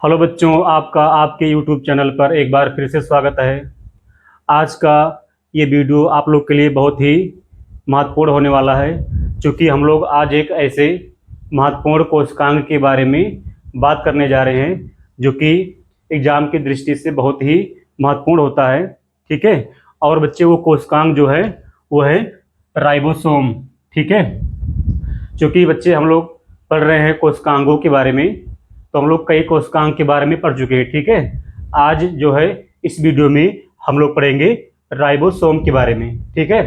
Hello बच्चों, आपका आपके YouTube चैनल पर एक बार फिर से स्वागत है। आज का ये वीडियो आप लोग के लिए बहुत ही महत्वपूर्ण होने वाला है, क्योंकि हम लोग आज एक ऐसे महत्वपूर्ण कोशिकांग के बारे में बात करने जा रहे हैं जो कि एग्जाम की दृष्टि से बहुत ही महत्वपूर्ण होता है। ठीक है। और बच्चे, वो कोशिकांग जो है वो है राइबोसोम। ठीक है। क्योंकि बच्चे हम लोग पढ़ रहे हैं कोशिकांगों के बारे में, तो हम लोग कई कोशिकांग के बारे में पढ़ चुके हैं। ठीक है। आज जो है इस वीडियो में हम लोग पढ़ेंगे राइबोसोम के बारे में। ठीक है।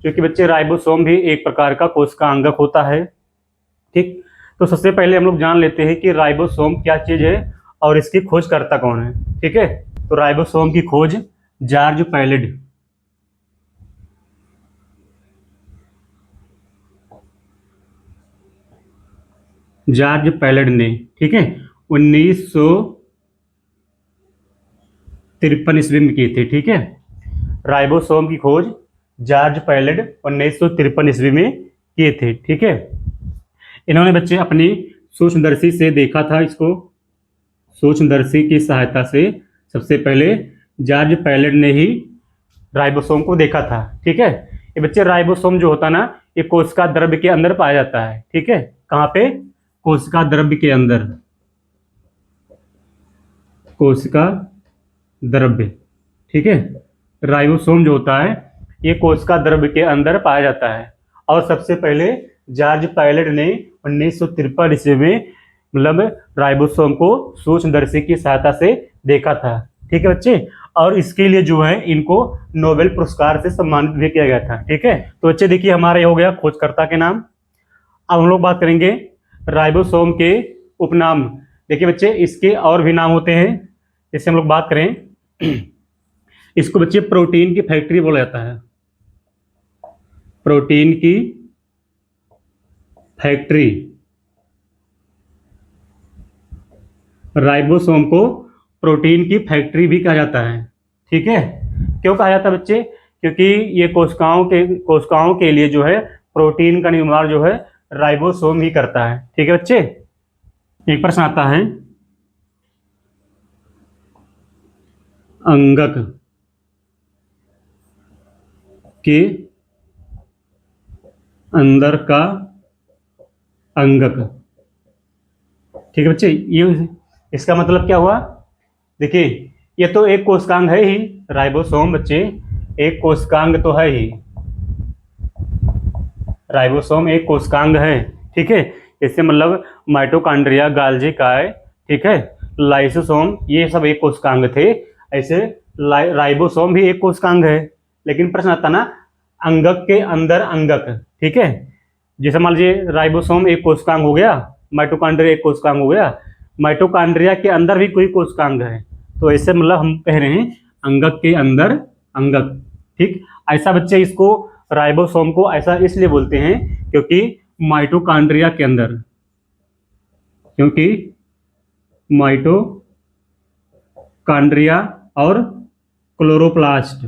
क्योंकि बच्चे राइबोसोम भी एक प्रकार का कोशिकांगक होता है। ठीक। तो सबसे पहले हम लोग जान लेते हैं कि राइबोसोम क्या चीज़ है और इसकी खोजकर्ता कौन है। ठीक है। तो राइबोसोम की खोज जॉर्ज पैलेड जॉर्ज पैलेड ने, ठीक है, 1953 ईस्वी में की थी। ठीक है। राइबोसोम की खोज जॉर्ज पैलेड 1953 ईस्वी में किए थे। ठीक है। इन्होंने बच्चे अपनी सूक्ष्मदर्शी से देखा था इसको। सूक्ष्मदर्शी की सहायता से सबसे पहले जॉर्ज पैलेड ने ही राइबोसोम को देखा था। ठीक है। ये बच्चे राइबोसोम जो होता ना, ये कोशिका द्रव्य के अंदर पाया जाता है। ठीक है। कहाँ पे? कोशिका द्रव्य के अंदर। कोशिका द्रव्य। ठीक है। राइबोसोम जो होता है ये कोशिका द्रव्य के अंदर पाया जाता है। और सबसे पहले जॉर्ज पैलेड ने 1953 ईस्वी में मतलब राइबोसोम को सूक्ष्मदर्शी की सहायता से देखा था। ठीक है बच्चे। और इसके लिए जो है इनको नोबेल पुरस्कार से सम्मानित भी किया गया था। ठीक है। तो बच्चे देखिए, हमारा ये हो गया खोजकर्ता के नाम। अब हम लोग बात करेंगे राइबोसोम के उपनाम। देखिए बच्चे, इसके और भी नाम होते हैं। जैसे हम लोग बात करें, इसको बच्चे प्रोटीन की फैक्ट्री बोला जाता है। प्रोटीन की फैक्ट्री। राइबोसोम को प्रोटीन की फैक्ट्री भी कहा जाता है। ठीक है। क्यों कहा जाता है बच्चे? क्योंकि ये कोशिकाओं के लिए जो है प्रोटीन का निर्माण जो है राइबोसोम ही करता है। ठीक है बच्चे। एक प्रश्न आता है, अंगक के अंदर का अंगक। ठीक है बच्चे, ये इसका मतलब क्या हुआ? देखिए, ये तो एक कोशिकांग है ही। राइबोसोम बच्चे एक कोशिकांग तो है ही। राइबोसोम एक कोशिकांग है। ठीक है। इससे मतलब माइटोकॉन्ड्रिया, गाल्जी काय, ठीक है, लाइसोसोम, ये सब एक कोशिकांग थे। ऐसे राइबोसोम भी एक कोशिकांग है। लेकिन प्रश्न आता ना, अंगक के अंदर अंगक। ठीक है। जैसे मान लीजिए राइबोसोम एक कोशिकांग हो गया, माइटोकॉन्ड्रिया एक कोशिकांग हो गया, माइटोकॉन्ड्रिया के अंदर भी कोई कोशिकांग है, तो ऐसे मतलब हम कह रहे हैं अंगक के अंदर अंगक। ठीक। ऐसा बच्चे इसको राइबोसोम को ऐसा इसलिए बोलते हैं क्योंकि माइटोकॉन्ड्रिया के अंदर, क्योंकि माइटोकॉन्ड्रिया और क्लोरोप्लास्ट,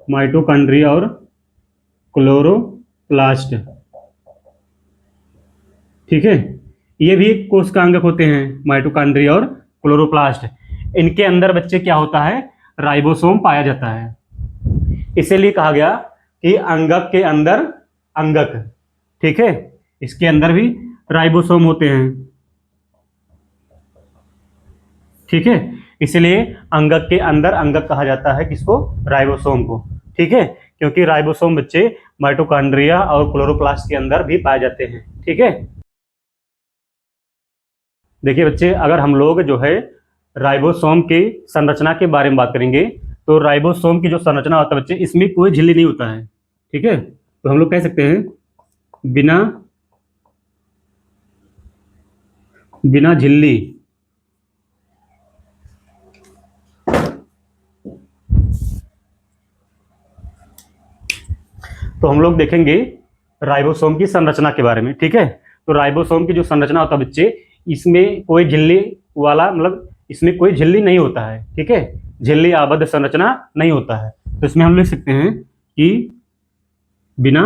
माइटोकॉन्ड्रिया और क्लोरोप्लास्ट, ठीक है, ये भी कोशिकांगक होते हैं, माइटोकॉन्ड्रिया और क्लोरोप्लास्ट। इनके अंदर बच्चे क्या होता है? राइबोसोम पाया जाता है। इसीलिए कहा गया कि अंगक के अंदर अंगक। ठीक है। इसके अंदर भी राइबोसोम होते हैं। ठीक है। इसलिए अंगक के अंदर अंगक कहा जाता है किसको? राइबोसोम को। ठीक है। क्योंकि राइबोसोम बच्चे माइटोकॉन्ड्रिया और क्लोरोप्लास्ट के अंदर भी पाए जाते हैं। ठीक है। देखिए बच्चे, अगर हम लोग जो है राइबोसोम की संरचना के बारे में बात करेंगे, तो राइबोसोम की जो संरचना होता है बच्चे, इसमें कोई झिल्ली नहीं होता है। ठीक है। तो हम लोग कह सकते हैं बिना बिना झिल्ली। तो हम लोग देखेंगे राइबोसोम की संरचना के बारे में। ठीक है। तो राइबोसोम की जो संरचना होता है बच्चे, इसमें कोई झिल्ली वाला मतलब इसमें कोई झिल्ली नहीं होता है। ठीक है। झिल्ली आबद्ध संरचना नहीं होता है। तो इसमें हम लिख सकते हैं कि बिना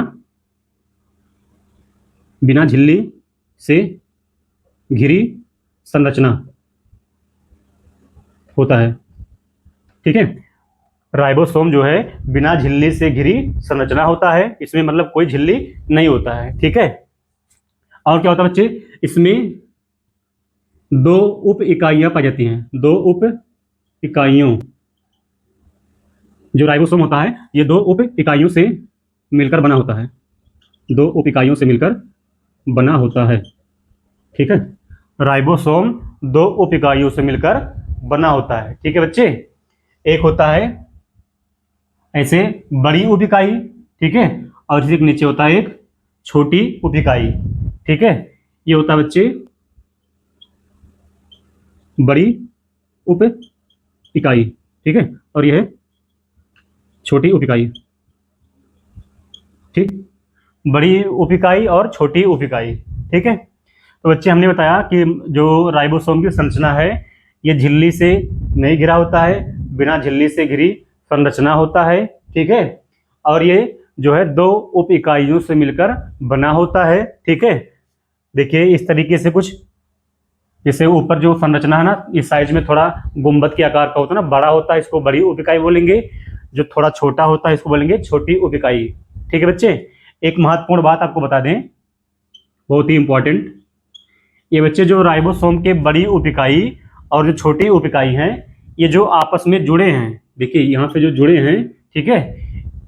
बिना झिल्ली से घिरी संरचना। होता है। ठीक है, राइबोसोम जो है बिना झिल्ली से घिरी संरचना होता है, इसमें मतलब कोई झिल्ली नहीं होता है। ठीक है, और क्या होता है बच्चे, इसमें दो उप इकाइयां पाई जाती हैं। दो उप इकाइयों, जो राइबोसोम होता है ये दो उप इकाइयों से मिलकर बना होता है। दो उप इकाइयों से मिलकर बना होता है। ठीक है, राइबोसोम दो उप इकाइयों से मिलकर बना होता है। ठीक है बच्चे, एक होता है ऐसे बड़ी उप इकाई, ठीक है, और इसी के नीचे होता है एक छोटी उप इकाई। ठीक है, ये होता है बच्चे बड़ी उप इकाई, ठीक है, और यह है छोटी उप इकाई। ठीक, बड़ी उप इकाई और छोटी उप इकाई। ठीक है, तो बच्चे हमने बताया कि जो राइबोसोम की संरचना है ये झिल्ली से नहीं घिरा होता है, बिना झिल्ली से घिरी संरचना होता है। ठीक है, और ये जो है दो उप इकाइयों से मिलकर बना होता है। ठीक है, देखिए इस तरीके से कुछ, जैसे ऊपर जो संरचना है ना, इस साइज में थोड़ा गुंबद के आकार का होता है ना, बड़ा होता है इसको बड़ी उप इकाई बोलेंगे, जो थोड़ा छोटा होता है इसको बोलेंगे छोटी उप इकाई। ठीक है बच्चे, एक महत्वपूर्ण बात आपको बता दें, बहुत ही इंपॉर्टेंट, ये बच्चे जो राइबोसोम के बड़ी उप इकाई और जो छोटी उप इकाई हैं ये जो आपस में जुड़े हैं, देखिए यहाँ पे जो जुड़े हैं, ठीक है,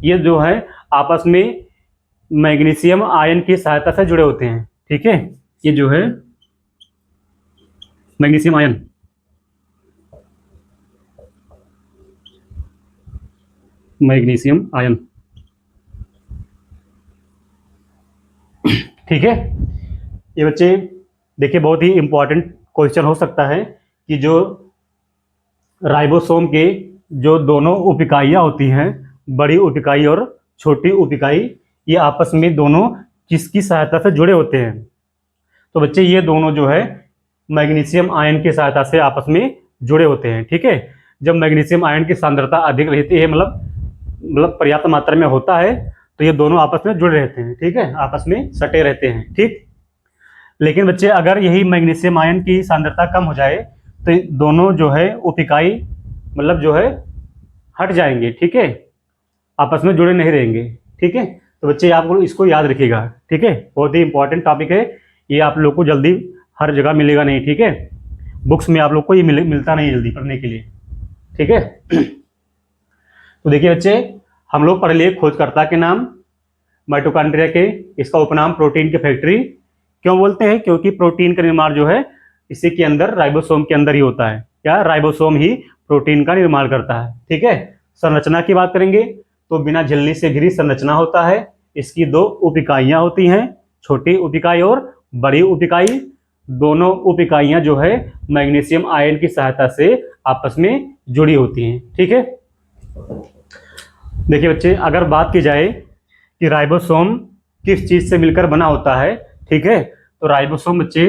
ये जो है आपस में मैग्नीशियम आयन की सहायता से जुड़े होते हैं। ठीक है, ये जो है मैग्नीशियम आयन, मैग्नीशियम आयन। ठीक है, ये बच्चे देखिए बहुत ही इंपॉर्टेंट क्वेश्चन हो सकता है कि जो राइबोसोम के जो दोनों उप इकाइयाँ होती हैं, बड़ी उप इकाई और छोटी उप इकाई, ये आपस में दोनों किसकी सहायता से जुड़े होते हैं। तो बच्चे ये दोनों जो है मैग्नीशियम आयन की सहायता से आपस में जुड़े होते हैं। ठीक है, जब मैग्नीशियम आयन की सांद्रता अधिक रहती है, मतलब पर्याप्त मात्रा में होता है, तो ये दोनों आपस में जुड़े रहते हैं। ठीक है, आपस में सटे रहते हैं। ठीक, लेकिन बच्चे अगर यही मैग्नीशियम आयन की सांद्रता कम हो जाए तो दोनों जो है उप इकाई मतलब जो है हट जाएंगे। ठीक है, आपस में जुड़े नहीं रहेंगे। ठीक है, तो बच्चे आप लोग इसको याद रखिएगा। ठीक है, बहुत ही इंपॉर्टेंट टॉपिक है ये, आप लोग को जल्दी हर जगह मिलेगा नहीं। ठीक है, बुक्स में आप लोग को ये मिलता नहीं जल्दी पढ़ने के लिए। ठीक है, तो देखिए बच्चे, हम लोग पढ़ लिए खोजकर्ता के नाम माइटोकॉन्ड्रिया के, इसका उपनाम प्रोटीन की फैक्ट्री क्यों बोलते हैं, क्योंकि प्रोटीन का निर्माण जो है इसी के अंदर राइबोसोम के अंदर ही होता है। क्या, राइबोसोम ही प्रोटीन का निर्माण करता है। ठीक है, संरचना की बात करेंगे तो बिना झिल्ली से घिरी संरचना होता है, इसकी दो उप इकाइयां होती हैं, छोटी उप इकाई और बड़ी उप इकाई। दोनों उप इकाइयां जो है मैग्नीशियम आयन की सहायता से आपस में जुड़ी होती हैं। ठीक है, देखिए बच्चे, अगर बात की जाए कि राइबोसोम किस चीज से मिलकर बना होता है, ठीक है, तो राइबोसोम बच्चे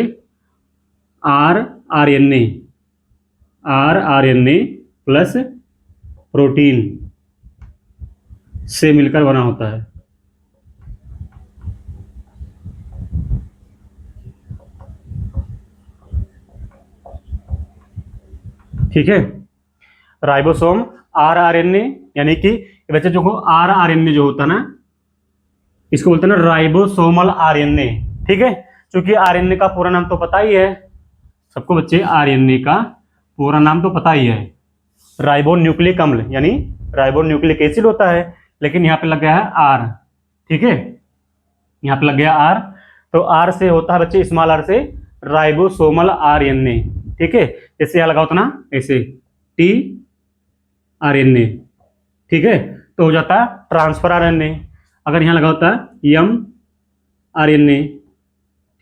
आरएनए प्लस प्रोटीन से मिलकर बना होता है। ठीक है, राइबोसोम आरएनए, यानी कि बच्चे जो आरएनए जो होता है ना, इसको बोलते हैं ना राइबोसोमल आरएनए। ठीक है, क्योंकि आरएनए का पूरा नाम तो पता ही है सबको बच्चे, आरएनए का पूरा नाम तो पता ही है, राइबो न्यूक्लिक अम्ल यानी राइबो न्यूक्लिक एसिड होता है, लेकिन यहाँ पे लग गया है आर। ठीक है, यहाँ पे लग गया आर, तो आर से होता है बच्चे, स्मॉल आर से राइबोसोमल आरएनए। ठीक है, जैसे यहाँ लगा होता ना ऐसे टी आरएनए। ठीक है, तो हो जाता है ट्रांसफर आरएनए। अगर यहाँ लगा होता है एम आरएनए,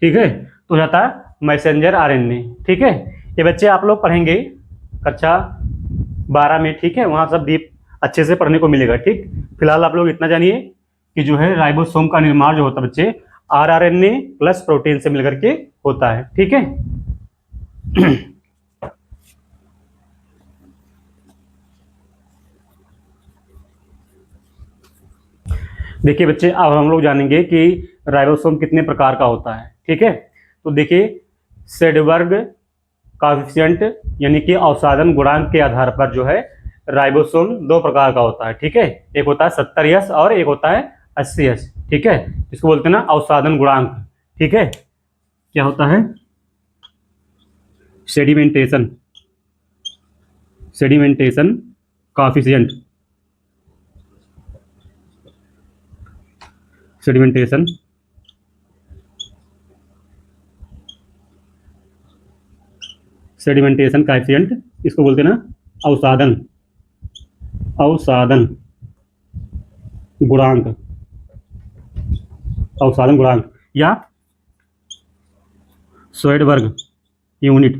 ठीक है, तो हो जाता है मैसेंजर आरएनए। ठीक है, ये बच्चे आप लोग पढ़ेंगे कक्षा 12 में। ठीक है, वहाँ सब डीप अच्छे से पढ़ने को मिलेगा। ठीक, फिलहाल आप लोग इतना जानिए कि जो है राइबोसोम का निर्माण जो होता है बच्चे आरएनए प्लस प्रोटीन से मिलकर के होता है। ठीक है, देखिए बच्चे, अब हम लोग जानेंगे कि राइबोसोम कितने प्रकार का होता है। ठीक है, तो देखिए सेडबर्ग कॉएफिशिएंट यानी कि अवसादन गुणांक के आधार पर जो है राइबोसोम दो प्रकार का होता है, ठीक है। एक होता है 70S और एक होता है 80S, ठीक है। इसको बोलते हैं ना अवसादन गुणांक, ठीक है। क्या होता है? सेडिमेंटेशन कॉएफिशिएंट, सेडिमेंटेशन कॉएफिशिएंट, इसको बोलते हैं ना अवसादन गुणांक, या श्वेडबर्ग यूनिट,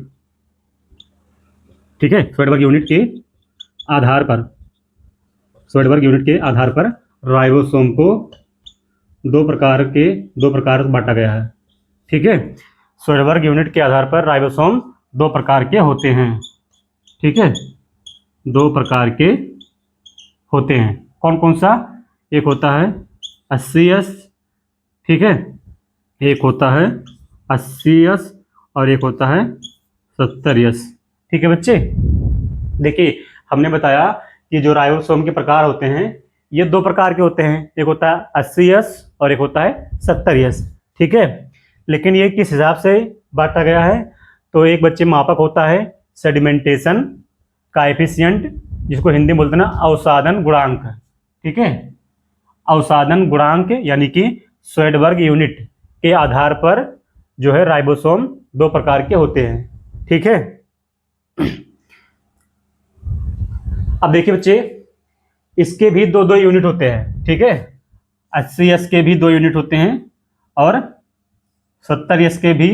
ठीक है। श्वेडबर्ग यूनिट के आधार पर राइबोसोम को दो प्रकार बांटा गया है, ठीक है। श्वेडबर्ग यूनिट के आधार पर राइबोसोम दो प्रकार के होते हैं, ठीक है। दो प्रकार के होते हैं, कौन कौन सा? एक होता है 80S, ठीक है। एक होता है 80S और एक होता है 70S, ठीक है बच्चे। देखिए हमने बताया कि जो राइबोसोम के प्रकार होते हैं ये दो प्रकार के होते हैं, एक होता है 80S और एक होता है 70S, ठीक है। लेकिन ये किस हिसाब से बांटा गया है? तो एक बच्चे मापक होता है सेडिमेंटेशन कॉएफिशिएंट, जिसको हिंदी में बोलते हैं ना अवसादन गुणांक, ठीक है। अवसादन गुणांक यानी कि श्वेडबर्ग यूनिट के आधार पर जो है राइबोसोम दो प्रकार के होते हैं, ठीक है। अब देखिए बच्चे, इसके भी दो यूनिट होते हैं, ठीक है। 80S के भी 2 यूनिट होते हैं और 70S के भी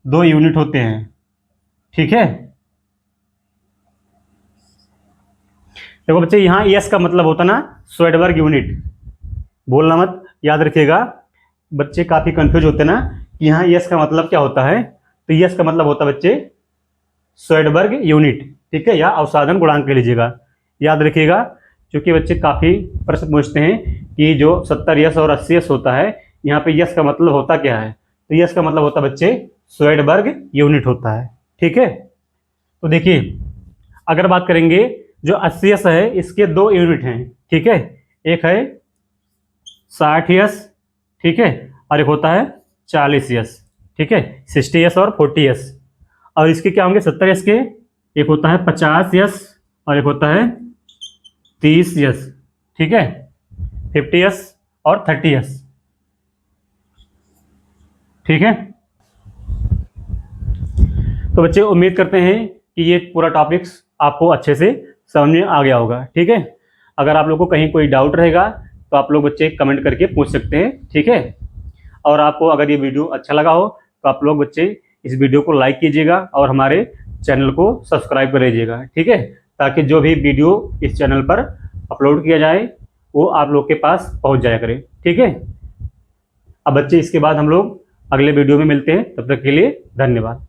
2 यूनिट होते हैं, ठीक है। देखो बच्चे, यहाँ एस का मतलब होता ना श्वेडबर्ग यूनिट, बोलना मत, याद रखिएगा। बच्चे काफी कंफ्यूज होते ना कि यहाँ एस का मतलब क्या होता है। तो एस का मतलब होता है बच्चे श्वेडबर्ग यूनिट, ठीक है, या अवसादन गुणांक कह लीजिएगा, याद रखिएगा। क्योंकि बच्चे काफी प्रश्न पूछते हैं कि जो 70S और 80S होता है, यहाँ पे यस का मतलब होता क्या है। तो यस का मतलब होता है बच्चे श्वेडबर्ग यूनिट होता है, ठीक है। तो देखिए, अगर बात करेंगे जो 80S है इसके 2 यूनिट हैं, ठीक है। एक है 60S, ठीक है, और एक होता है 40S, ठीक है, 60S और 40S। और इसके क्या होंगे 70S के? एक होता है 50S और एक होता है 30S, ठीक है, 50S और 30S, ठीक है। तो बच्चे उम्मीद करते हैं कि ये पूरा टॉपिक्स आपको अच्छे से समझ में आ गया होगा, ठीक है। अगर आप लोग को कहीं कोई डाउट रहेगा तो आप लोग बच्चे कमेंट करके पूछ सकते हैं, ठीक है। और आपको अगर ये वीडियो अच्छा लगा हो तो आप लोग बच्चे इस वीडियो को लाइक कीजिएगा और हमारे चैनल को सब्सक्राइब कर लीजिएगा, ठीक है, ताकि जो भी वीडियो इस चैनल पर अपलोड किया जाए वो आप लोग के पास पहुंच जाया करे, ठीक है। अब बच्चे इसके बाद हम लोग अगले वीडियो में मिलते हैं, तब तक के लिए धन्यवाद।